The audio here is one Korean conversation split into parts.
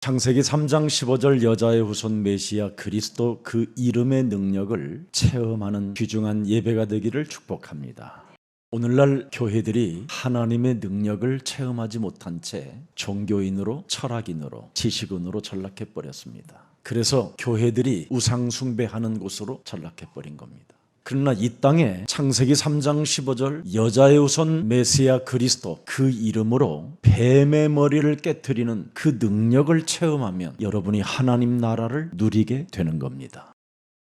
창세기 3장 15절 여자의 후손 메시아 그리스도 그 이름의 능력을 체험하는 귀중한 예배가 되기를 축복합니다. 오늘날 교회들이 하나님의 능력을 체험하지 못한 채 종교인으로 철학인으로 지식인으로 전락해버렸습니다. 그래서 교회들이 우상숭배하는 곳으로 전락해버린 겁니다. 그러나 이 땅에 창세기 3장 15절 여자의 후손 메시아 그리스도 그 이름으로 뱀의 머리를 깨트리는 그 능력을 체험하면 여러분이 하나님 나라를 누리게 되는 겁니다.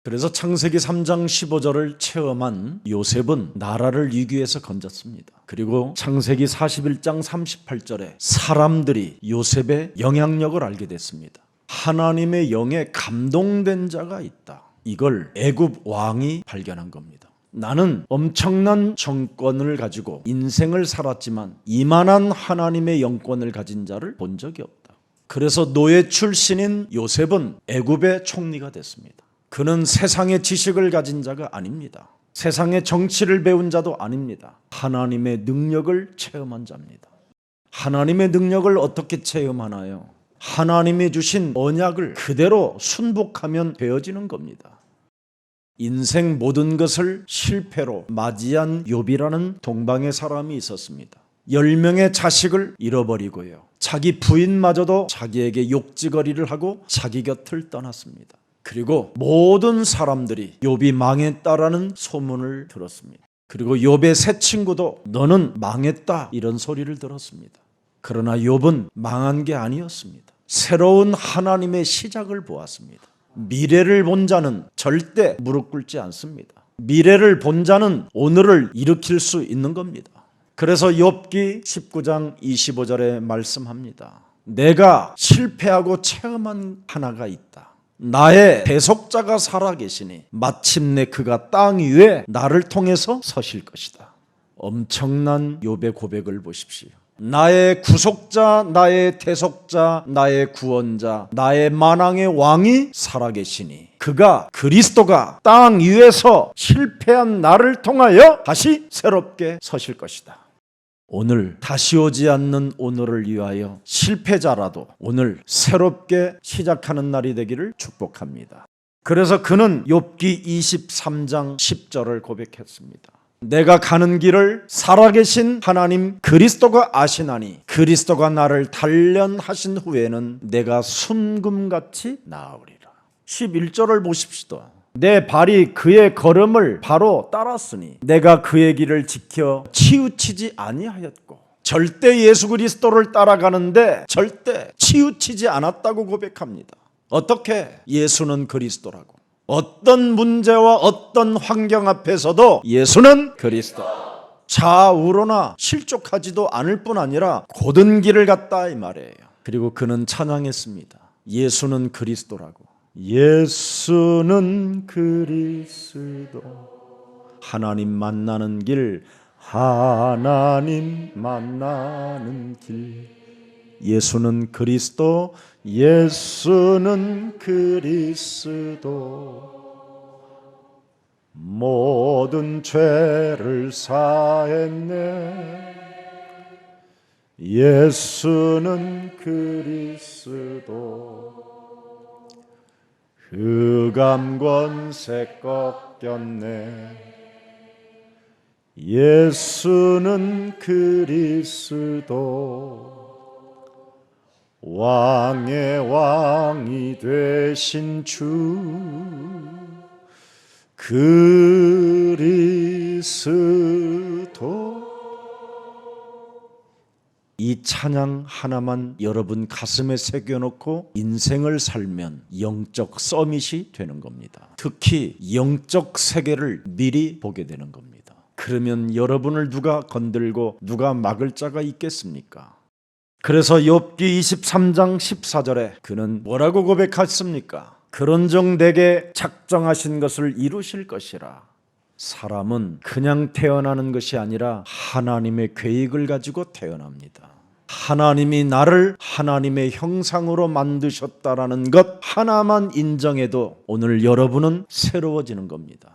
그래서 창세기 3장 15절을 체험한 요셉은 나라를 위기에서 건졌습니다. 그리고 창세기 41장 38절에 사람들이 요셉의 영향력을 알게 됐습니다. 하나님의 영에 감동된 자가 있다. 이걸 애굽 왕이 발견한 겁니다. 나는 엄청난 정권을 가지고 인생을 살았지만 이만한 하나님의 영권을 가진 자를 본 적이 없다. 그래서 노예 출신인 요셉은 애굽의 총리가 됐습니다. 그는 세상의 지식을 가진 자가 아닙니다. 세상의 정치를 배운 자도 아닙니다. 하나님의 능력을 체험한 자입니다. 하나님의 능력을 어떻게 체험하나요? 하나님이 주신 언약을 그대로 순복하면 되어지는 겁니다. 인생 모든 것을 실패로 맞이한 욥이라는 동방의 사람이 있었습니다. 10명의 자식을 잃어버리고요. 자기 부인마저도 자기에게 욕지거리를 하고 자기 곁을 떠났습니다. 그리고 모든 사람들이 욥이 망했다라는 소문을 들었습니다. 그리고 욥의 새 친구도 너는 망했다 이런 소리를 들었습니다. 그러나 욥은 망한 게 아니었습니다. 새로운 하나님의 시작을 보았습니다. 미래를 본 자는 절대 무릎 꿇지 않습니다. 미래를 본 자는 오늘을 일으킬 수 있는 겁니다. 그래서 욥기 19장 25절에 말씀합니다. 내가 실패하고 체험한 하나가 있다. 나의 대속자가 살아계시니 마침내 그가 땅 위에 나를 통해서 서실 것이다. 엄청난 욥의 고백을 보십시오. 나의 구속자, 나의 대속자, 나의 구원자, 나의 만왕의 왕이 살아계시니 그가 그리스도가 땅 위에서 실패한 나를 통하여 다시 새롭게 서실 것이다. 오늘 다시 오지 않는 오늘을 위하여 실패자라도 오늘 새롭게 시작하는 날이 되기를 축복합니다. 그래서 그는 욥기 23장 10절을 고백했습니다. 내가 가는 길을 살아계신 하나님 그리스도가 아시나니 그리스도가 나를 단련하신 후에는 내가 순금같이 나으리라. 11절을 보십시다. 내 발이 그의 걸음을 바로 따랐으니 내가 그의 길을 지켜 치우치지 아니하였고 절대 예수 그리스도를 따라가는데 절대 치우치지 않았다고 고백합니다. 어떻게? 예수는 그리스도라고. 어떤 문제와 어떤 환경 앞에서도 예수는 그리스도. 좌우로나 실족하지도 않을 뿐 아니라 곧은 길을 갔다 이 말이에요. 그리고 그는 찬양했습니다. 예수는 그리스도라고. 예수는 그리스도. 하나님 만나는 길, 하나님 만나는 길. 예수는 그리스도, 예수는 그리스도. 모든 죄를 사했네. 예수는 그리스도. 흑암 권세 꺾였네. 예수는 그리스도. 왕의 왕이 되신 주 그리스도. 이 찬양 하나만 여러분 가슴에 새겨놓고 인생을 살면 영적 서밋이 되는 겁니다. 특히 영적 세계를 미리 보게 되는 겁니다. 그러면 여러분을 누가 건들고 누가 막을 자가 있겠습니까? 그래서 욥기 23장 14절에 그는 뭐라고 고백했습니까? 그런즉 내게 작정하신 것을 이루실 것이라. 사람은 그냥 태어나는 것이 아니라 하나님의 계획을 가지고 태어납니다. 하나님이 나를 하나님의 형상으로 만드셨다라는 것 하나만 인정해도 오늘 여러분은 새로워지는 겁니다.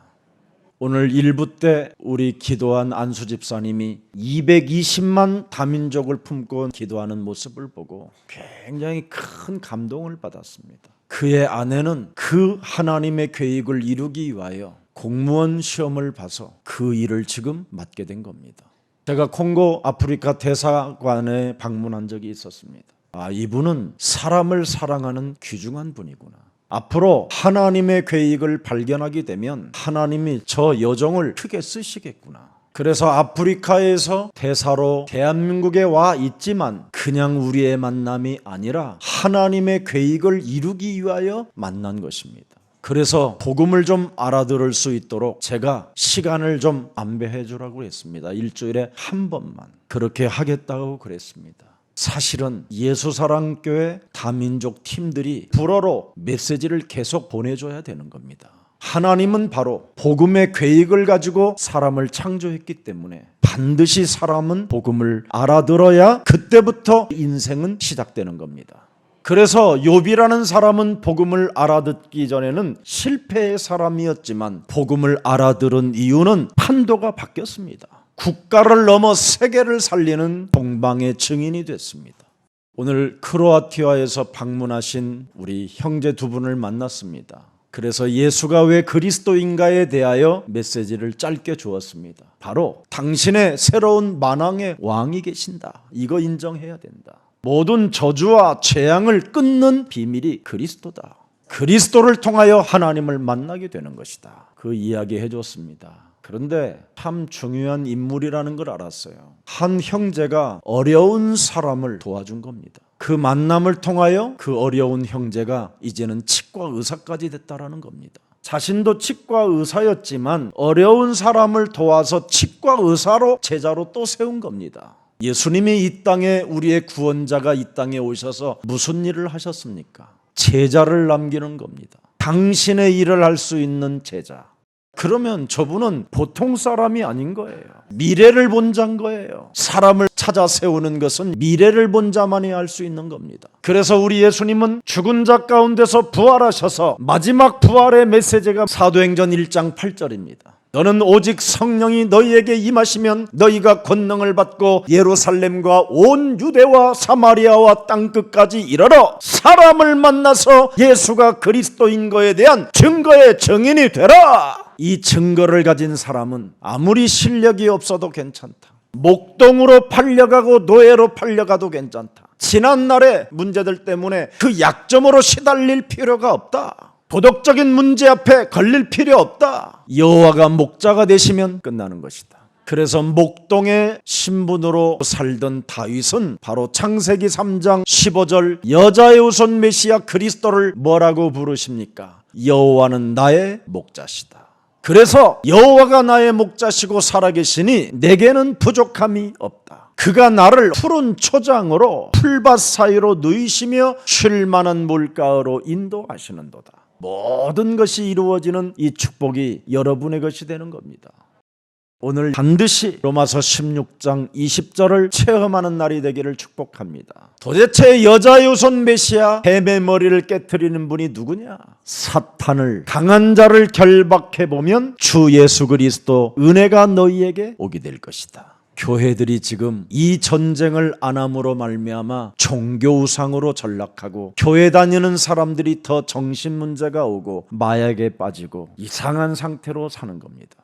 오늘 1부 때 우리 기도한 안수 집사님이 220만 다민족을 품고 기도하는 모습을 보고 굉장히 큰 감동을 받았습니다. 그의 아내는 그 하나님의 계획을 이루기 위하여 공무원 시험을 봐서 그 일을 지금 맡게 된 겁니다. 제가 콩고 아프리카 대사관에 방문한 적이 있었습니다. 이분은 사람을 사랑하는 귀중한 분이구나. 앞으로 하나님의 계획을 발견하게 되면 하나님이 저 여정을 크게 쓰시겠구나. 그래서 아프리카에서 대사로 대한민국에 와 있지만 그냥 우리의 만남이 아니라 하나님의 계획을 이루기 위하여 만난 것입니다. 그래서 복음을 좀 알아들을 수 있도록 제가 시간을 좀 안배해 주라고 했습니다. 일주일에 한 번만 그렇게 하겠다고 그랬습니다. 사실은 예수사랑교회 다민족 팀들이 불어로 메시지를 계속 보내줘야 되는 겁니다. 하나님은 바로 복음의 계획을 가지고 사람을 창조했기 때문에 반드시 사람은 복음을 알아들어야 그때부터 인생은 시작되는 겁니다. 그래서 욥이라는 사람은 복음을 알아듣기 전에는 실패의 사람이었지만 복음을 알아들은 이유는 판도가 바뀌었습니다. 국가를 넘어 세계를 살리는 동방의 증인이 됐습니다. 오늘 크로아티아에서 방문하신 우리 형제 두 분을 만났습니다. 그래서 예수가 왜 그리스도인가에 대하여 메시지를 짧게 주었습니다. 바로 당신의 새로운 만왕의 왕이 계신다. 이거 인정해야 된다. 모든 저주와 재앙을 끊는 비밀이 그리스도다. 그리스도를 통하여 하나님을 만나게 되는 것이다. 그 이야기 해줬습니다. 그런데 참 중요한 인물이라는 걸 알았어요. 한 형제가 어려운 사람을 도와준 겁니다. 그 만남을 통하여 그 어려운 형제가 이제는 치과 의사까지 됐다라는 겁니다. 자신도 치과 의사였지만 어려운 사람을 도와서 치과 의사로 제자로 또 세운 겁니다. 예수님이 이 땅에 우리의 구원자가 이 땅에 오셔서 무슨 일을 하셨습니까? 제자를 남기는 겁니다. 당신의 일을 할 수 있는 제자. 그러면 저분은 보통 사람이 아닌 거예요. 미래를 본 자인 거예요. 사람을 찾아 세우는 것은 미래를 본 자만이 할 수 있는 겁니다. 그래서 우리 예수님은 죽은 자 가운데서 부활하셔서 마지막 부활의 메시지가 사도행전 1장 8절입니다. 너는 오직 성령이 너희에게 임하시면 너희가 권능을 받고 예루살렘과 온 유대와 사마리아와 땅끝까지 이르러 사람을 만나서 예수가 그리스도인 거에 대한 증거의 증인이 되라. 이 증거를 가진 사람은 아무리 실력이 없어도 괜찮다. 목동으로 팔려가고 노예로 팔려가도 괜찮다. 지난날의 문제들 때문에 그 약점으로 시달릴 필요가 없다. 도덕적인 문제 앞에 걸릴 필요 없다. 여호와가 목자가 되시면 끝나는 것이다. 그래서 목동의 신분으로 살던 다윗은 바로 창세기 3장 15절 여자의 후손 메시아 그리스도를 뭐라고 부르십니까? 여호와는 나의 목자시다. 그래서 여호와가 나의 목자시고 살아계시니 내게는 부족함이 없다. 그가 나를 푸른 초장으로 풀밭 사이로 누이시며 쉴 만한 물가로 인도하시는도다. 모든 것이 이루어지는 이 축복이 여러분의 것이 되는 겁니다. 오늘 반드시 로마서 16장 20절을 체험하는 날이 되기를 축복합니다. 도대체 여자의 후손 메시아 뱀의 머리를 깨트리는 분이 누구냐? 사탄을 강한 자를 결박해보면 주 예수 그리스도 은혜가 너희에게 오게 될 것이다. 교회들이 지금 이 전쟁을 안 함으로 말미암아 종교 우상으로 전락하고 교회 다니는 사람들이 더 정신 문제가 오고 마약에 빠지고 이상한 상태로 사는 겁니다.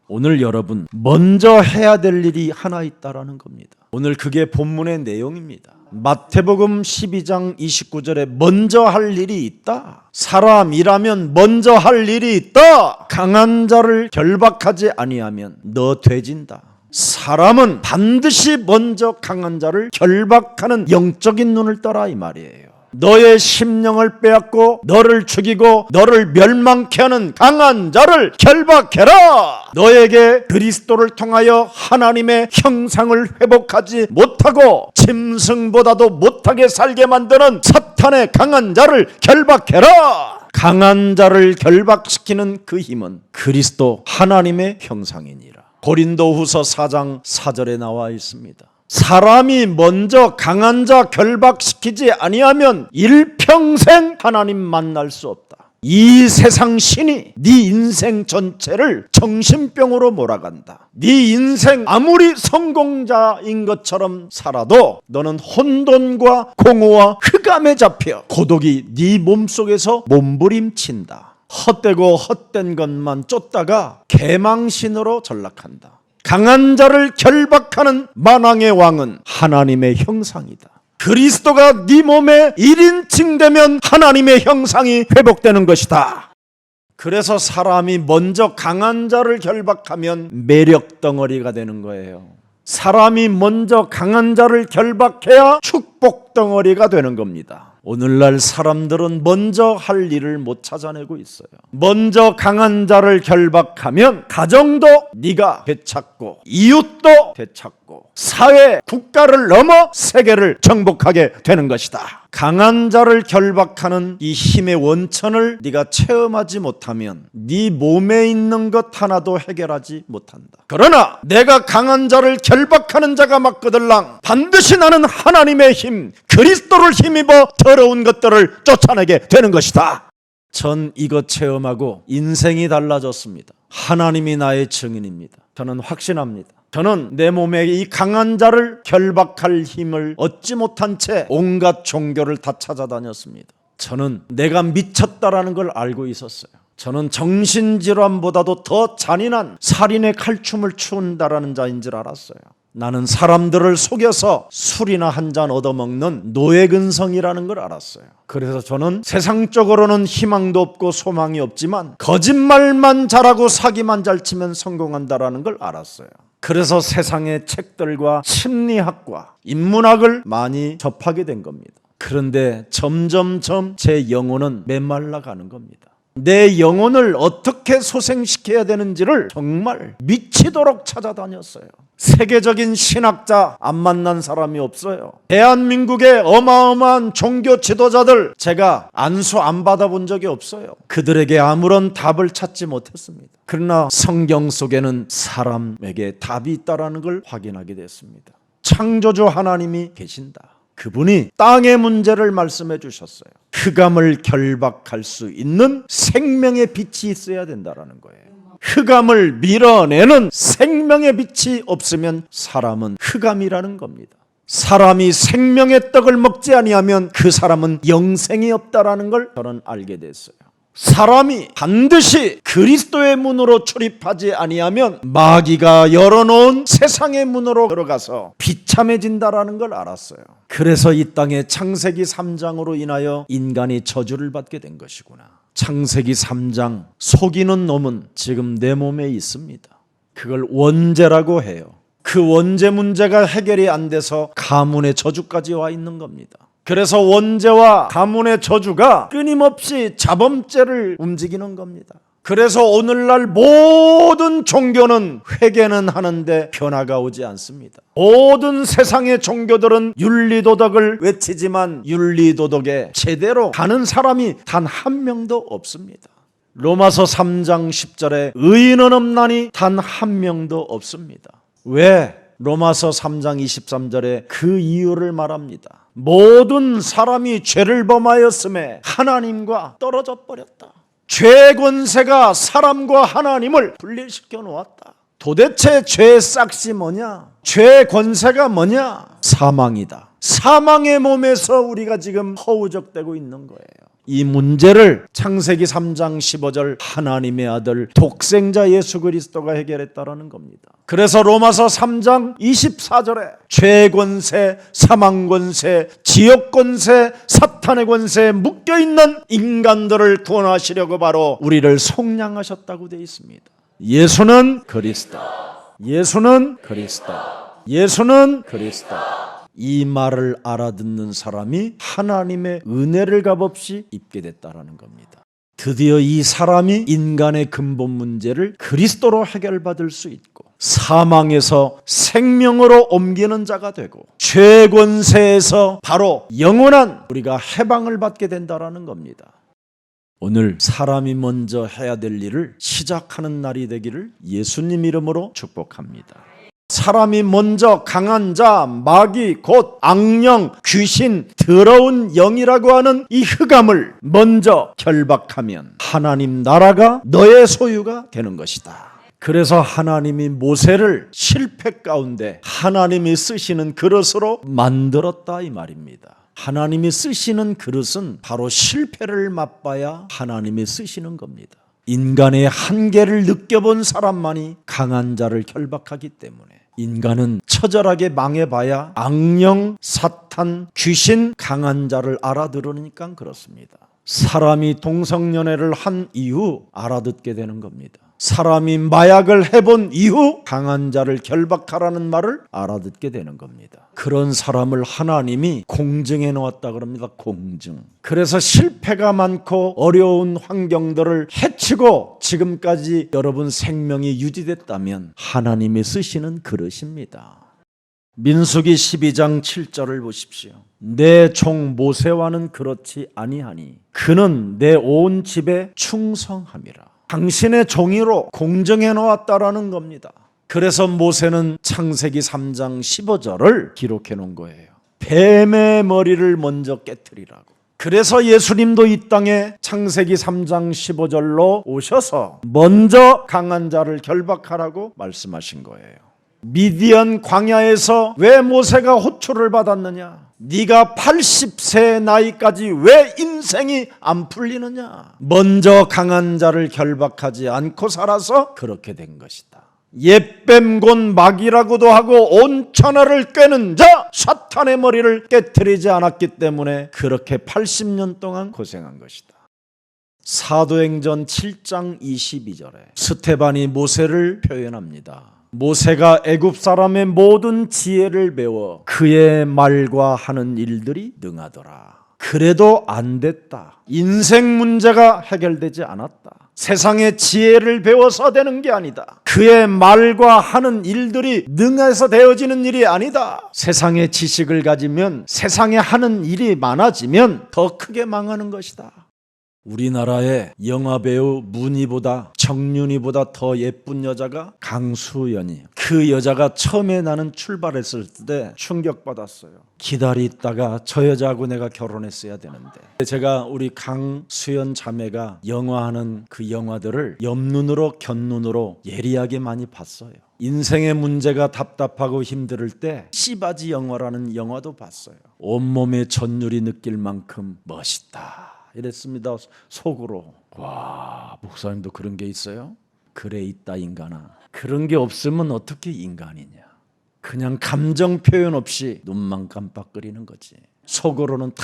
오늘 여러분 먼저 해야 될 일이 하나 있다라는 겁니다. 오늘 그게 본문의 내용입니다. 마태복음 12장 29절에 먼저 할 일이 있다. 사람이라면 먼저 할 일이 있다. 강한 자를 결박하지 아니하면 너 돼진다. 사람은 반드시 먼저 강한 자를 결박하는 영적인 눈을 떠라 이 말이에요. 너의 심령을 빼앗고 너를 죽이고 너를 멸망케 하는 강한 자를 결박해라. 너에게 그리스도를 통하여 하나님의 형상을 회복하지 못하고 짐승보다도 못하게 살게 만드는 사탄의 강한 자를 결박해라. 강한 자를 결박시키는 그 힘은 그리스도 하나님의 형상이니라. 고린도후서 4장 4절에 나와 있습니다. 사람이 먼저 강한 자 결박시키지 아니하면 일평생 하나님 만날 수 없다. 이 세상 신이 네 인생 전체를 정신병으로 몰아간다. 네 인생 아무리 성공자인 것처럼 살아도 너는 혼돈과 공허와 흑암에 잡혀 고독이 네 몸속에서 몸부림친다. 헛되고 헛된 것만 쫓다가 개망신으로 전락한다. 강한 자를 결박하는 만왕의 왕은 하나님의 형상이다. 그리스도가 네 몸에 1인칭 되면 하나님의 형상이 회복되는 것이다. 그래서 사람이 먼저 강한 자를 결박하면 매력 덩어리가 되는 거예요. 사람이 먼저 강한 자를 결박해야 축복 덩어리가 되는 겁니다. 오늘날 사람들은 먼저 할 일을 못 찾아내고 있어요. 먼저 강한 자를 결박하면 가정도 네가 되찾고 이웃도 되찾고 사회, 국가를 넘어 세계를 정복하게 되는 것이다. 강한 자를 결박하는 이 힘의 원천을 네가 체험하지 못하면 네 몸에 있는 것 하나도 해결하지 못한다. 그러나 내가 강한 자를 결박하는 자가 맞거들랑 반드시 나는 하나님의 힘, 그리스도를 힘입어 더러운 것들을 쫓아내게 되는 것이다. 전 이것 체험하고 인생이 달라졌습니다. 하나님이 나의 증인입니다. 저는 확신합니다. 저는 내 몸에 이 강한 자를 결박할 힘을 얻지 못한 채 온갖 종교를 다 찾아다녔습니다. 저는 내가 미쳤다라는 걸 알고 있었어요. 저는 정신질환보다도 더 잔인한 살인의 칼춤을 추운다라는 자인 줄 알았어요. 나는 사람들을 속여서 술이나 한 잔 얻어먹는 노예근성이라는 걸 알았어요. 그래서 저는 세상적으로는 희망도 없고 소망이 없지만 거짓말만 잘하고 사기만 잘 치면 성공한다라는 걸 알았어요. 그래서 세상의 책들과 심리학과 인문학을 많이 접하게 된 겁니다. 그런데 점점점 제 영혼은 메말라 가는 겁니다. 내 영혼을 어떻게 소생시켜야 되는지를 정말 미치도록 찾아다녔어요. 세계적인 신학자 안 만난 사람이 없어요. 대한민국의 어마어마한 종교 지도자들 제가 안수 안 받아본 적이 없어요. 그들에게 아무런 답을 찾지 못했습니다. 그러나 성경 속에는 사람에게 답이 있다는 걸 확인하게 됐습니다. 창조주 하나님이 계신다. 그분이 땅의 문제를 말씀해 주셨어요. 흑암을 결박할 수 있는 생명의 빛이 있어야 된다는 거예요. 흑암을 밀어내는 생명의 빛이 없으면 사람은 흑암이라는 겁니다. 사람이 생명의 떡을 먹지 아니하면 그 사람은 영생이 없다라는 걸 저는 알게 됐어요. 사람이 반드시 그리스도의 문으로 출입하지 아니하면 마귀가 열어놓은 세상의 문으로 들어가서 비참해진다라는 걸 알았어요. 그래서 이 땅에 창세기 3장으로 인하여 인간이 저주를 받게 된 것이구나. 창세기 3장 속이는 놈은 지금 내 몸에 있습니다. 그걸 원죄라고 해요. 그 원죄 문제가 해결이 안 돼서 가문의 저주까지 와 있는 겁니다. 그래서 원죄와 가문의 저주가 끊임없이 자범죄를 움직이는 겁니다. 그래서 오늘날 모든 종교는 회개는 하는데 변화가 오지 않습니다. 모든 세상의 종교들은 윤리도덕을 외치지만 윤리도덕에 제대로 가는 사람이 단 한 명도 없습니다. 로마서 3장 10절에 의인은 없나니 단 한 명도 없습니다. 왜? 로마서 3장 23절에 그 이유를 말합니다. 모든 사람이 죄를 범하였음에 하나님과 떨어져 버렸다. 죄의 권세가 사람과 하나님을 분리시켜 놓았다. 도대체 죄의 싹이 뭐냐? 죄의 권세가 뭐냐? 사망이다. 사망의 몸에서 우리가 지금 허우적대고 있는 거예요. 이 문제를 창세기 3장 15절 하나님의 아들 독생자 예수 그리스도가 해결했다라는 겁니다. 그래서 로마서 3장 24절에 죄의 권세, 사망 권세, 지옥 권세, 사탄의 권세에 묶여있는 인간들을 구원하시려고 바로 우리를 속량하셨다고 되어 있습니다. 예수는 그리스도, 예수는 그리스도, 예수는 그리스도. 이 말을 알아듣는 사람이 하나님의 은혜를 값없이 입게 됐다라는 겁니다. 드디어 이 사람이 인간의 근본 문제를 그리스도로 해결받을 수 있고 사망에서 생명으로 옮기는 자가 되고 죄의 권세에서 바로 영원한 우리가 해방을 받게 된다라는 겁니다. 오늘 사람이 먼저 해야 될 일을 시작하는 날이 되기를 예수님 이름으로 축복합니다. 사람이 먼저 강한 자, 마귀, 곧 악령, 귀신, 더러운 영이라고 하는 이 흑암을 먼저 결박하면 하나님 나라가 너의 소유가 되는 것이다. 그래서 하나님이 모세를 실패 가운데 하나님이 쓰시는 그릇으로 만들었다 이 말입니다. 하나님이 쓰시는 그릇은 바로 실패를 맛봐야 하나님이 쓰시는 겁니다. 인간의 한계를 느껴본 사람만이 강한 자를 결박하기 때문에 인간은 처절하게 망해봐야 악령, 사탄, 귀신, 강한 자를 알아들으니까 그렇습니다. 사람이 동성연애를 한 이후 알아듣게 되는 겁니다. 사람이 마약을 해본 이후 강한 자를 결박하라는 말을 알아듣게 되는 겁니다. 그런 사람을 하나님이 공증해 놓았다 그럽니다. 공증. 그래서 실패가 많고 어려운 환경들을 헤치고 지금까지 여러분 생명이 유지됐다면 하나님이 쓰시는 그릇입니다. 민수기 12장 7절을 보십시오. 내 종 모세와는 그렇지 아니하니 그는 내 온 집에 충성함이라. 당신의 종이로 공정해 놓았다라는 겁니다. 그래서 모세는 창세기 3장 15절을 기록해 놓은 거예요. 뱀의 머리를 먼저 깨트리라고. 그래서 예수님도 이 땅에 창세기 3장 15절로 오셔서 먼저 강한 자를 결박하라고 말씀하신 거예요. 미디안 광야에서 왜 모세가 호출을 받았느냐? 네가 80세 나이까지 왜 인생이 안 풀리느냐? 먼저 강한 자를 결박하지 않고 살아서 그렇게 된 것이다. 옛뱀 곧 마귀라고도 하고 온 천하를 꿰는 자 사탄의 머리를 깨트리지 않았기 때문에 그렇게 80년 동안 고생한 것이다. 사도행전 7장 22절에 스테반이 모세를 표현합니다. 모세가 애굽 사람의 모든 지혜를 배워 그의 말과 하는 일들이 능하더라. 그래도 안 됐다. 인생 문제가 해결되지 않았다. 세상의 지혜를 배워서 되는 게 아니다. 그의 말과 하는 일들이 능해서 되어지는 일이 아니다. 세상의 지식을 가지면 세상에 하는 일이 많아지면 더 크게 망하는 것이다. 우리나라의 영화배우 문희보다 정윤희보다 더 예쁜 여자가 강수연이. 그 여자가 처음에 나는 출발했을 때 충격받았어요. 기다리다가 저 여자하고 내가 결혼했어야 되는데. 제가 우리 강수연 자매가 영화하는 그 영화들을 옆눈으로 곁눈으로 예리하게 많이 봤어요. 인생의 문제가 답답하고 힘들 때 씨바지 영화라는 영화도 봤어요. 온몸에 전율이 느낄 만큼 멋있다 이랬습니다. 속으로. 와, 목사님도 그런 게 있어요? 그래 있다 인간아. 그런 게 없으면 어떻게 인간이냐. 그냥 감정 표현 없이 눈만 깜빡거리는 거지. 속으로는 다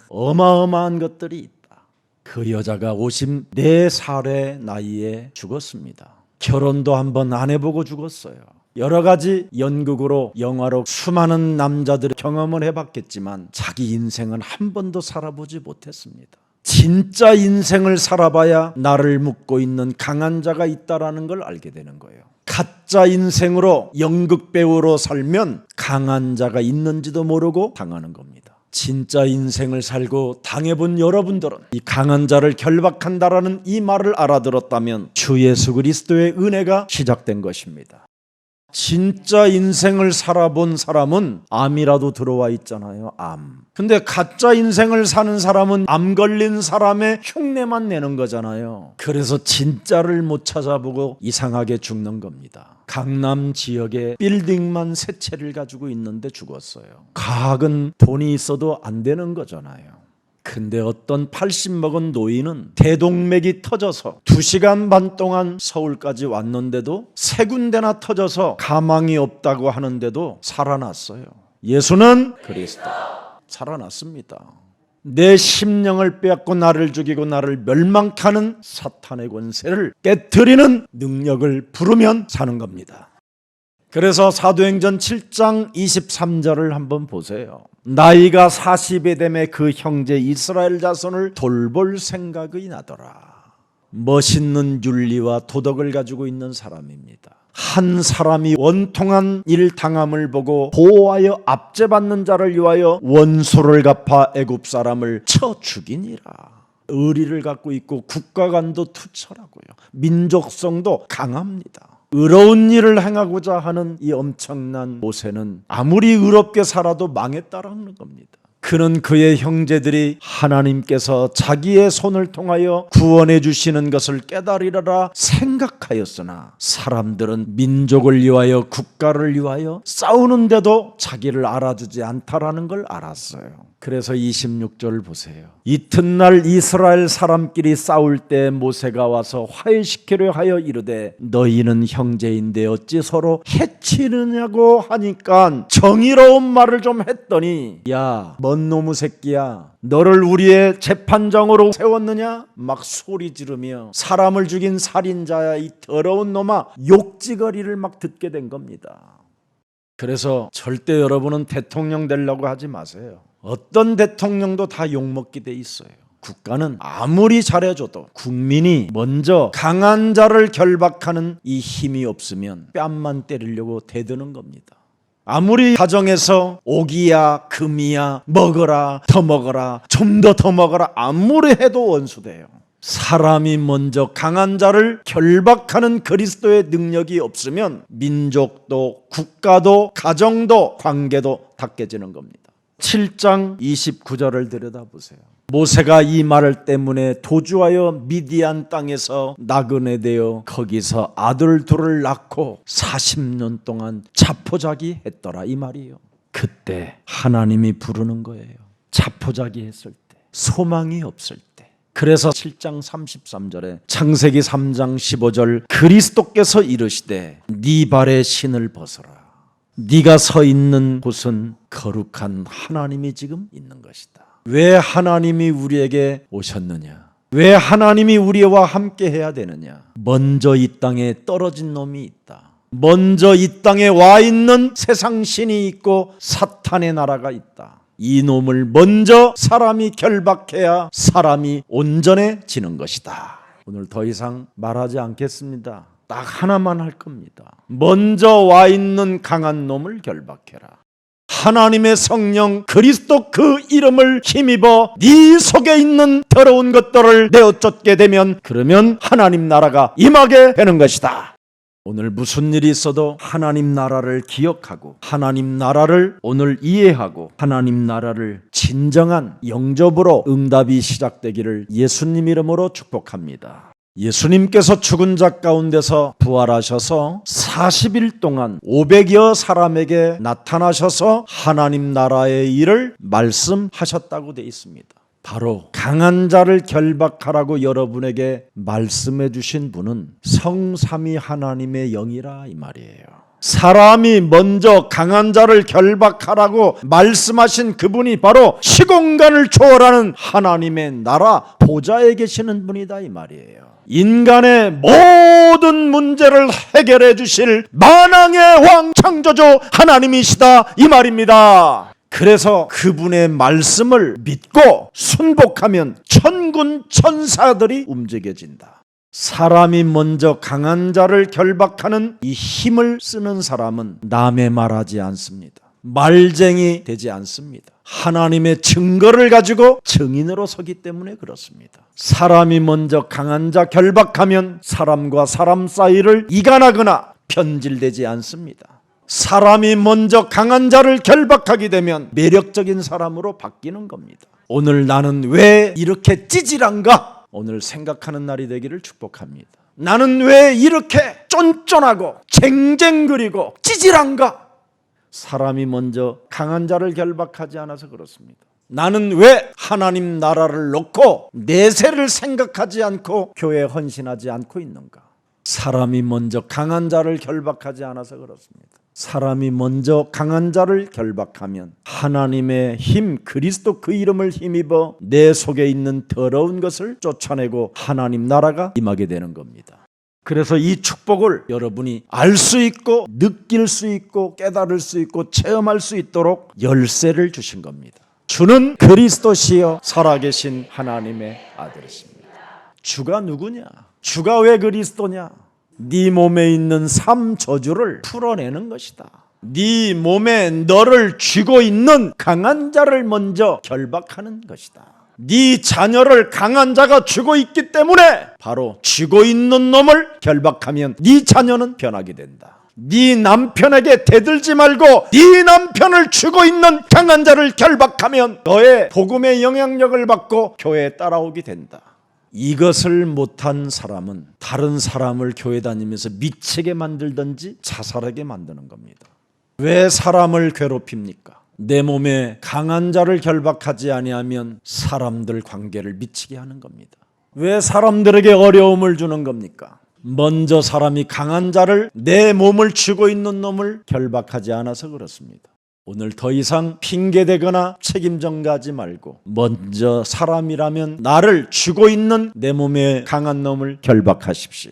어마어마한 것들이 있다. 그 여자가 54살의 나이에 죽었습니다. 결혼도 한번 안 해보고 죽었어요. 여러 가지 연극으로 영화로 수많은 남자들의 경험을 해봤겠지만 자기 인생은 한 번도 살아보지 못했습니다. 진짜 인생을 살아봐야 나를 묶고 있는 강한 자가 있다라는 걸 알게 되는 거예요. 가짜 인생으로 연극 배우로 살면 강한 자가 있는지도 모르고 당하는 겁니다. 진짜 인생을 살고 당해본 여러분들은 이 강한 자를 결박한다라는 이 말을 알아들었다면 주 예수 그리스도의 은혜가 시작된 것입니다. 진짜 인생을 살아본 사람은 암이라도 들어와 있잖아요. 암. 근데 가짜 인생을 사는 사람은 암 걸린 사람의 흉내만 내는 거잖아요. 그래서 진짜를 못 찾아보고 이상하게 죽는 겁니다. 강남 지역에 빌딩만 3채를 가지고 있는데 죽었어요. 과학은 돈이 있어도 안 되는 거잖아요. 근데 어떤 80 먹은 노인은 대동맥이 터져서 2시간 반 동안 서울까지 왔는데도 3군데나 터져서 가망이 없다고 하는데도 살아났어요. 예수는 그리스도. 살아났습니다. 내 심령을 빼앗고 나를 죽이고 나를 멸망케 하는 사탄의 권세를 깨트리는 능력을 부르면 사는 겁니다. 그래서 사도행전 7장 23절을 한번 보세요. 나이가 40에 되매 그 형제 이스라엘 자손을 돌볼 생각이 나더라. 멋있는 윤리와 도덕을 가지고 있는 사람입니다. 한 사람이 원통한 일 당함을 보고 보호하여 압제받는 자를 위하여 원수를 갚아 애굽 사람을 쳐 죽이니라. 의리를 갖고 있고 국가관도 투철하고요. 민족성도 강합니다. 의로운 일을 행하고자 하는 이 엄청난 모세는 아무리 의롭게 살아도 망했다라는 겁니다. 그는 그의 형제들이 하나님께서 자기의 손을 통하여 구원해 주시는 것을 깨달으리라 생각하였으나 사람들은 민족을 위하여 국가를 위하여 싸우는데도 자기를 알아주지 않다라는 걸 알았어요. 그래서 26절 보세요. 이튿날 이스라엘 사람끼리 싸울 때 모세가 와서 화해시키려 하여 이르되 너희는 형제인데 어찌 서로 해치느냐고 하니까 정의로운 말을 좀 했더니 야, 뭔 놈의 새끼야, 너를 우리의 재판장으로 세웠느냐? 막 소리 지르며 사람을 죽인 살인자야, 이 더러운 놈아, 욕지거리를 막 듣게 된 겁니다. 그래서 절대 여러분은 대통령 되려고 하지 마세요. 어떤 대통령도 다 욕먹게 돼 있어요. 국가는 아무리 잘해줘도 국민이 먼저 강한 자를 결박하는 이 힘이 없으면 뺨만 때리려고 대드는 겁니다. 아무리 가정에서 오기야 금이야 먹어라 더 먹어라 좀 더 먹어라 아무리 해도 원수돼요. 사람이 먼저 강한 자를 결박하는 그리스도의 능력이 없으면 민족도 국가도 가정도 관계도 다 깨지는 겁니다. 7장 29절을 들여다보세요. 모세가 이 말을 때문에 도주하여 미디안 땅에서 나그네 되어 거기서 아들 둘을 낳고 40년 동안 자포자기 했더라, 이 말이에요. 그때 하나님이 부르는 거예요. 자포자기 했을 때, 소망이 없을 때. 그래서 7장 33절에 창세기 3장 15절 그리스도께서 이르시되 네 발의 신을 벗어라. 네가 서 있는 곳은 거룩한 하나님이 지금 있는 것이다. 왜 하나님이 우리에게 오셨느냐? 왜 하나님이 우리와 함께 해야 되느냐? 먼저 이 땅에 떨어진 놈이 있다. 먼저 이 땅에 와 있는 세상 신이 있고 사탄의 나라가 있다. 이 놈을 먼저 사람이 결박해야 사람이 온전해지는 것이다. 오늘 더 이상 말하지 않겠습니다. 딱 하나만 할 겁니다. 먼저 와 있는 강한 놈을 결박해라. 하나님의 성령 그리스도 그 이름을 힘입어 네 속에 있는 더러운 것들을 내어쫓게 되면 그러면 하나님 나라가 임하게 되는 것이다. 오늘 무슨 일이 있어도 하나님 나라를 기억하고 하나님 나라를 오늘 이해하고 하나님 나라를 진정한 영접으로 응답이 시작되기를 예수님 이름으로 축복합니다. 예수님께서 죽은 자 가운데서 부활하셔서 40일 동안 500여 사람에게 나타나셔서 하나님 나라의 일을 말씀하셨다고 되어 있습니다. 바로 강한 자를 결박하라고 여러분에게 말씀해 주신 분은 성삼위 하나님의 영이라 이 말이에요. 사람이 먼저 강한 자를 결박하라고 말씀하신 그분이 바로 시공간을 초월하는 하나님의 나라 보좌에 계시는 분이다 이 말이에요. 인간의 모든 문제를 해결해 주실 만왕의 왕 창조주 하나님이시다 이 말입니다. 그래서 그분의 말씀을 믿고 순복하면 천군 천사들이 움직여진다. 사람이 먼저 강한 자를 결박하는 이 힘을 쓰는 사람은 남의 말하지 않습니다. 말쟁이 되지 않습니다. 하나님의 증거를 가지고 증인으로 서기 때문에 그렇습니다. 사람이 먼저 강한 자 결박하면 사람과 사람 사이를 이간하거나 편질되지 않습니다. 사람이 먼저 강한 자를 결박하게 되면 매력적인 사람으로 바뀌는 겁니다. 오늘 나는 왜 이렇게 찌질한가? 오늘 생각하는 날이 되기를 축복합니다. 나는 왜 이렇게 쫀쫀하고 쟁쟁거리고 찌질한가? 사람이 먼저 강한 자를 결박하지 않아서 그렇습니다. 나는 왜 하나님 나라를 놓고 내세를 생각하지 않고 교회에 헌신하지 않고 있는가? 사람이 먼저 강한 자를 결박하지 않아서 그렇습니다. 사람이 먼저 강한 자를 결박하면 하나님의 힘, 그리스도 그 이름을 힘입어 내 속에 있는 더러운 것을 쫓아내고 하나님 나라가 임하게 되는 겁니다. 그래서 이 축복을 여러분이 알 수 있고 느낄 수 있고 깨달을 수 있고 체험할 수 있도록 열쇠를 주신 겁니다. 주는 그리스도시여 살아계신 하나님의 아들이십니다. 주가 누구냐? 주가 왜 그리스도냐? 네 몸에 있는 삶 저주를 풀어내는 것이다. 네 몸에 너를 쥐고 있는 강한 자를 먼저 결박하는 것이다. 네 자녀를 강한 자가 쥐고 있기 때문에 바로 쥐고 있는 놈을 결박하면 네 자녀는 변하게 된다. 네 남편에게 대들지 말고 네 남편을 쥐고 있는 강한 자를 결박하면 너의 복음의 영향력을 받고 교회에 따라오게 된다. 이것을 못한 사람은 다른 사람을 교회 다니면서 미치게 만들든지 자살하게 만드는 겁니다. 왜 사람을 괴롭힙니까? 내 몸에 강한 자를 결박하지 아니하면 사람들 관계를 미치게 하는 겁니다. 왜 사람들에게 어려움을 주는 겁니까? 먼저 사람이 강한 자를, 내 몸을 쥐고 있는 놈을 결박하지 않아서 그렇습니다. 오늘 더 이상 핑계대거나 책임 전가하지 말고 먼저 사람이라면 나를 쥐고 있는 내 몸에 강한 놈을 결박하십시오.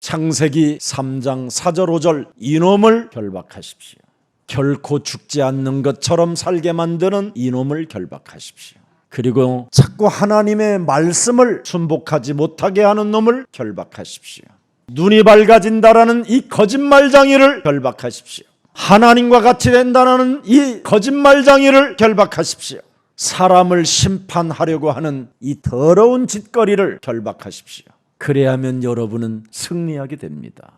창세기 3장 4절 5절 이놈을 결박하십시오. 결코 죽지 않는 것처럼 살게 만드는 이놈을 결박하십시오. 그리고 자꾸 하나님의 말씀을 순복하지 못하게 하는 놈을 결박하십시오. 눈이 밝아진다라는 이 거짓말장이를 결박하십시오. 하나님과 같이 된다는 이 거짓말장이를 결박하십시오. 사람을 심판하려고 하는 이 더러운 짓거리를 결박하십시오. 그래야만 여러분은 승리하게 됩니다.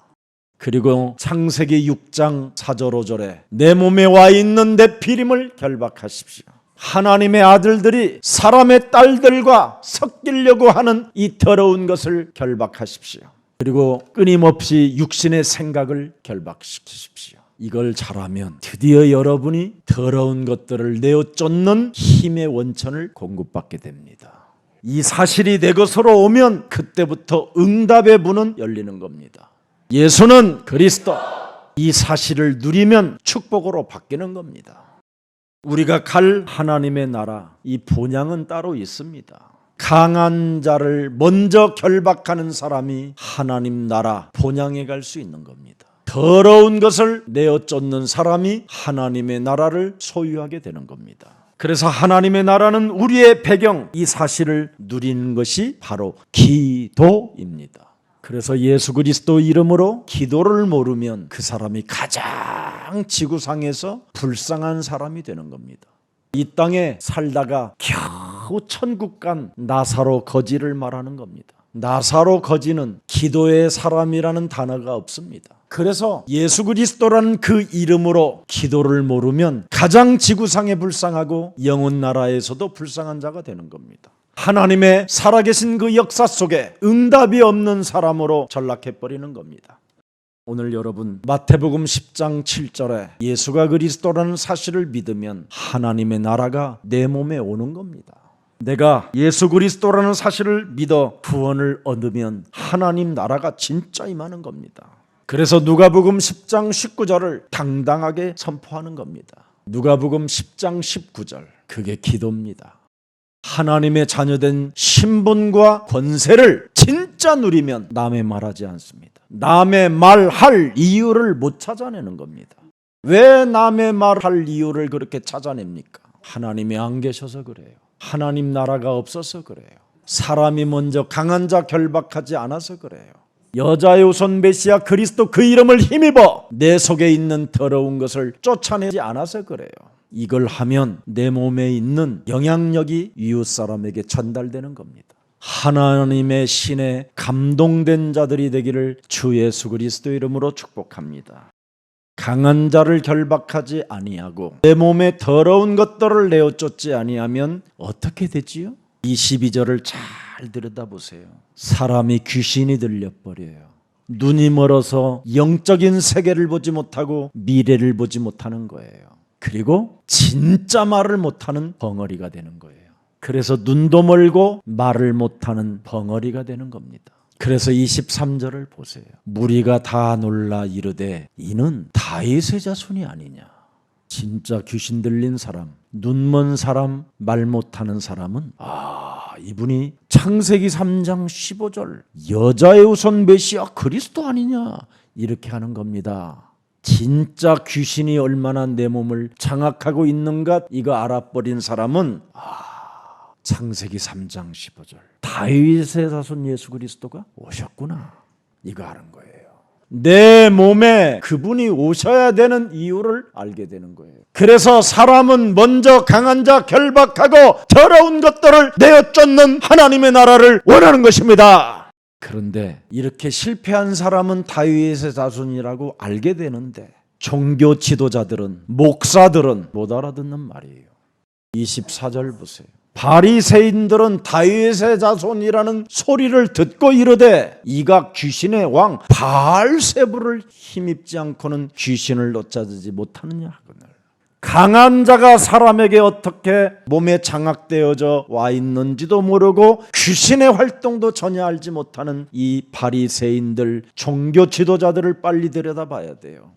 그리고 창세기 6장 4절 5절에 내 몸에 와 있는 네피림을 결박하십시오. 하나님의 아들들이 사람의 딸들과 섞이려고 하는 이 더러운 것을 결박하십시오. 그리고 끊임없이 육신의 생각을 결박시키십시오. 이걸 잘하면 드디어 여러분이 더러운 것들을 내어쫓는 힘의 원천을 공급받게 됩니다. 이 사실이 내 것으로 오면 그때부터 응답의 문은 열리는 겁니다. 예수는 그리스도, 이 사실을 누리면 축복으로 바뀌는 겁니다. 우리가 갈 하나님의 나라, 이 본향은 따로 있습니다. 강한 자를 먼저 결박하는 사람이 하나님 나라 본향에 갈 수 있는 겁니다. 더러운 것을 내어쫓는 사람이 하나님의 나라를 소유하게 되는 겁니다. 그래서 하나님의 나라는 우리의 배경, 이 사실을 누리는 것이 바로 기도입니다. 그래서 예수 그리스도 이름으로 기도를 모르면 그 사람이 가장 지구상에서 불쌍한 사람이 되는 겁니다. 이 땅에 살다가 겨우 천국 간 나사로 거지를 말하는 겁니다. 나사로 거지는 기도의 사람이라는 단어가 없습니다. 그래서 예수 그리스도라는 그 이름으로 기도를 모르면 가장 지구상에 불쌍하고 영혼 나라에서도 불쌍한 자가 되는 겁니다. 하나님의 살아계신 그 역사 속에 응답이 없는 사람으로 전락해버리는 겁니다. 오늘 여러분 마태복음 10장 7절에 예수가 그리스도라는 사실을 믿으면 하나님의 나라가 내 몸에 오는 겁니다. 내가 예수 그리스도라는 사실을 믿어 구원을 얻으면 하나님 나라가 진짜 임하는 겁니다. 그래서 누가복음 10장 19절을 당당하게 선포하는 겁니다. 누가복음 10장 19절, 그게 기도입니다. 하나님의 자녀된 신분과 권세를 진짜 누리면 남의 말하지 않습니다. 남의 말할 이유를 못 찾아내는 겁니다. 왜 남의 말할 이유를 그렇게 찾아냅니까? 하나님이 안 계셔서 그래요. 하나님 나라가 없어서 그래요. 사람이 먼저 강한 자 결박하지 않아서 그래요. 여자의 우선 메시아 그리스도 그 이름을 힘입어 내 속에 있는 더러운 것을 쫓아내지 않아서 그래요. 이걸 하면 내 몸에 있는 영향력이 이웃 사람에게 전달되는 겁니다. 하나님의 신에 감동된 자들이 되기를 주 예수 그리스도 이름으로 축복합니다. 강한 자를 결박하지 아니하고 내 몸에 더러운 것들을 내어쫓지 아니하면 어떻게 되지요? 22절을 잘 들여다보세요. 사람이 귀신이 들려버려요. 눈이 멀어서 영적인 세계를 보지 못하고 미래를 보지 못하는 거예요. 그리고 진짜 말을 못하는 벙어리가 되는 거예요. 그래서 눈도 멀고 말을 못하는 벙어리가 되는 겁니다. 그래서 23절을 보세요. 무리가 다 놀라 이르되 이는 다윗의 자손이 아니냐. 진짜 귀신 들린 사람, 눈먼 사람, 말 못하는 사람은 이분이 창세기 3장 15절 여자의 우선 메시아 그리스도 아니냐 이렇게 하는 겁니다. 진짜 귀신이 얼마나 내 몸을 장악하고 있는가 이거 알아버린 사람은 창세기 3장 15절 다윗의 자손 예수 그리스도가 오셨구나 이거 아는 거예요. 내 몸에 그분이 오셔야 되는 이유를 알게 되는 거예요. 그래서 사람은 먼저 강한 자 결박하고 더러운 것들을 내어쫓는 하나님의 나라를 원하는 것입니다. 그런데 이렇게 실패한 사람은 다윗의 자손이라고 알게 되는데 종교 지도자들은, 목사들은 못 알아듣는 말이에요. 24절 보세요. 바리새인들은 다윗의 자손이라는 소리를 듣고 이르되 이가 귀신의 왕 바알세불을 힘입지 않고는 귀신을 놓아주지 못하느냐 하거늘. 강한 자가 사람에게 어떻게 몸에 장악되어져 와 있는지도 모르고 귀신의 활동도 전혀 알지 못하는 이 바리새인들, 종교 지도자들을 빨리 들여다봐야 돼요.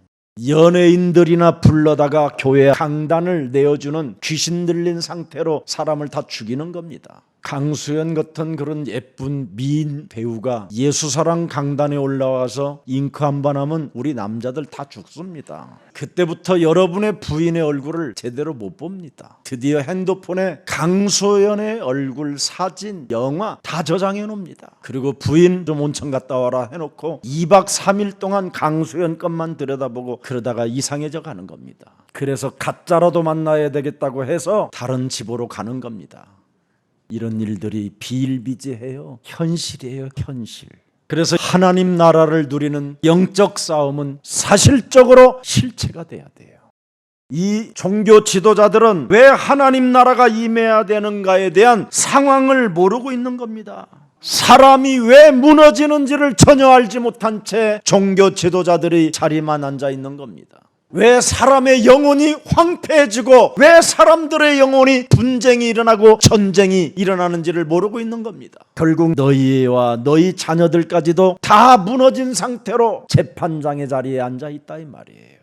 연예인들이나 불러다가 교회 강단을 내어주는 귀신 들린 상태로 사람을 다 죽이는 겁니다. 강수연 같은 그런 예쁜 미인 배우가 예수사랑 강단에 올라와서 잉크 한 번 하면 우리 남자들 다 죽습니다. 그때부터 여러분의 부인의 얼굴을 제대로 못 봅니다. 드디어 핸드폰에 강수연의 얼굴 사진, 영화 다 저장해 놓습니다. 그리고 부인 좀 온천 갔다 와라 해놓고 2박 3일 동안 강수연 것만 들여다보고 그러다가 이상해져 가는 겁니다. 그래서 가짜라도 만나야 되겠다고 해서 다른 집으로 가는 겁니다. 이런 일들이 비일비재해요. 현실이에요, 현실. 그래서 하나님 나라를 누리는 영적 싸움은 사실적으로 실체가 돼야 돼요. 이 종교 지도자들은 왜 하나님 나라가 임해야 되는가에 대한 상황을 모르고 있는 겁니다. 사람이 왜 무너지는지를 전혀 알지 못한 채 종교 지도자들이 자리만 앉아 있는 겁니다. 왜 사람의 영혼이 황폐해지고 왜 사람들의 영혼이 분쟁이 일어나고 전쟁이 일어나는지를 모르고 있는 겁니다. 결국 너희와 너희 자녀들까지도 다 무너진 상태로 재판장의 자리에 앉아 있다 이 말이에요.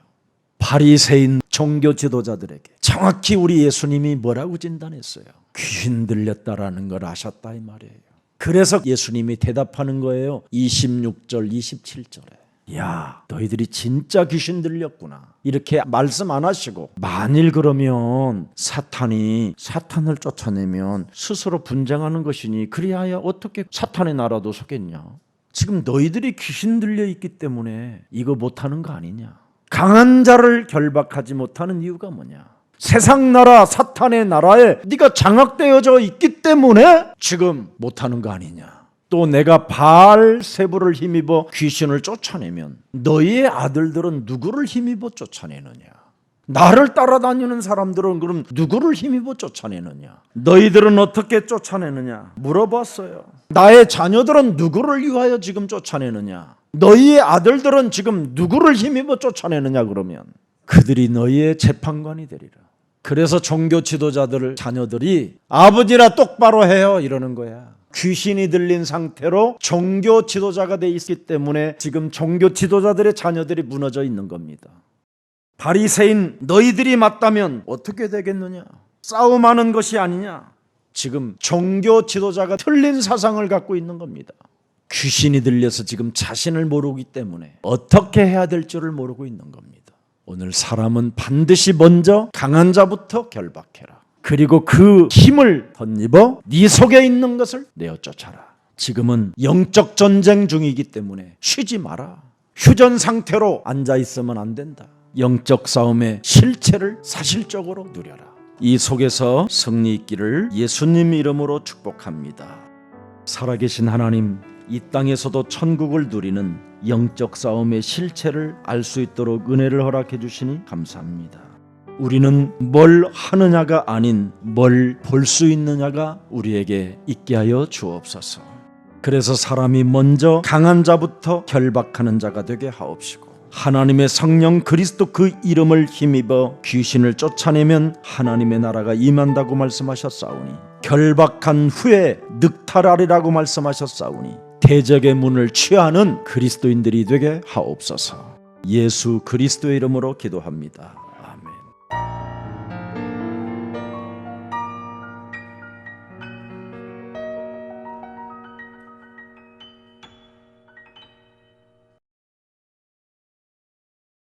바리새인 종교 지도자들에게 정확히 우리 예수님이 뭐라고 진단했어요? 귀신 들렸다라는 걸 아셨다 이 말이에요. 그래서 예수님이 대답하는 거예요. 26절 27절에 야, 너희들이 진짜 귀신 들렸구나. 이렇게 말씀 안 하시고 만일 그러면 사탄을 쫓아내면 스스로 분쟁하는 것이니 그리하여 어떻게 사탄의 나라도 서겠냐. 지금 너희들이 귀신 들려 있기 때문에 이거 못하는 거 아니냐. 강한 자를 결박하지 못하는 이유가 뭐냐. 세상 나라 사탄의 나라에 네가 장악되어져 있기 때문에 지금 못하는 거 아니냐. 또 내가 바알세불을 힘입어 귀신을 쫓아내면 너희의 아들들은 누구를 힘입어 쫓아내느냐. 나를 따라다니는 사람들은 그럼 누구를 힘입어 쫓아내느냐. 너희들은 어떻게 쫓아내느냐 물어봤어요. 나의 자녀들은 누구를 위하여 지금 쫓아내느냐. 너희의 아들들은 지금 누구를 힘입어 쫓아내느냐. 그러면 그들이 너희의 재판관이 되리라. 그래서 종교 지도자들 자녀들이 아버지라 똑바로 해요 이러는 거야. 귀신이 들린 상태로 종교 지도자가 돼 있기 때문에 지금 종교 지도자들의 자녀들이 무너져 있는 겁니다. 바리새인 너희들이 맞다면 어떻게 되겠느냐. 싸움하는 것이 아니냐. 지금 종교 지도자가 틀린 사상을 갖고 있는 겁니다. 귀신이 들려서 지금 자신을 모르기 때문에 어떻게 해야 될 줄을 모르고 있는 겁니다. 오늘 사람은 반드시 먼저 강한 자부터 결박해라. 그리고 그 힘을 덧입어 네 속에 있는 것을 내어쫓아라. 지금은 영적 전쟁 중이기 때문에 쉬지 마라. 휴전 상태로 앉아 있으면 안 된다. 영적 싸움의 실체를 사실적으로 누려라. 이 속에서 승리 있기를 예수님 이름으로 축복합니다. 살아계신 하나님, 이 땅에서도 천국을 누리는 영적 싸움의 실체를 알 수 있도록 은혜를 허락해 주시니 감사합니다. 우리는 뭘 하느냐가 아닌 뭘 볼 수 있느냐가 우리에게 있게 하여 주옵소서. 그래서 사람이 먼저 강한 자부터 결박하는 자가 되게 하옵시고 하나님의 성령 그리스도 그 이름을 힘입어 귀신을 쫓아내면 하나님의 나라가 임한다고 말씀하셨사오니 결박한 후에 늑탈하리라고 말씀하셨사오니 대적의 문을 취하는 그리스도인들이 되게 하옵소서. 예수 그리스도의 이름으로 기도합니다.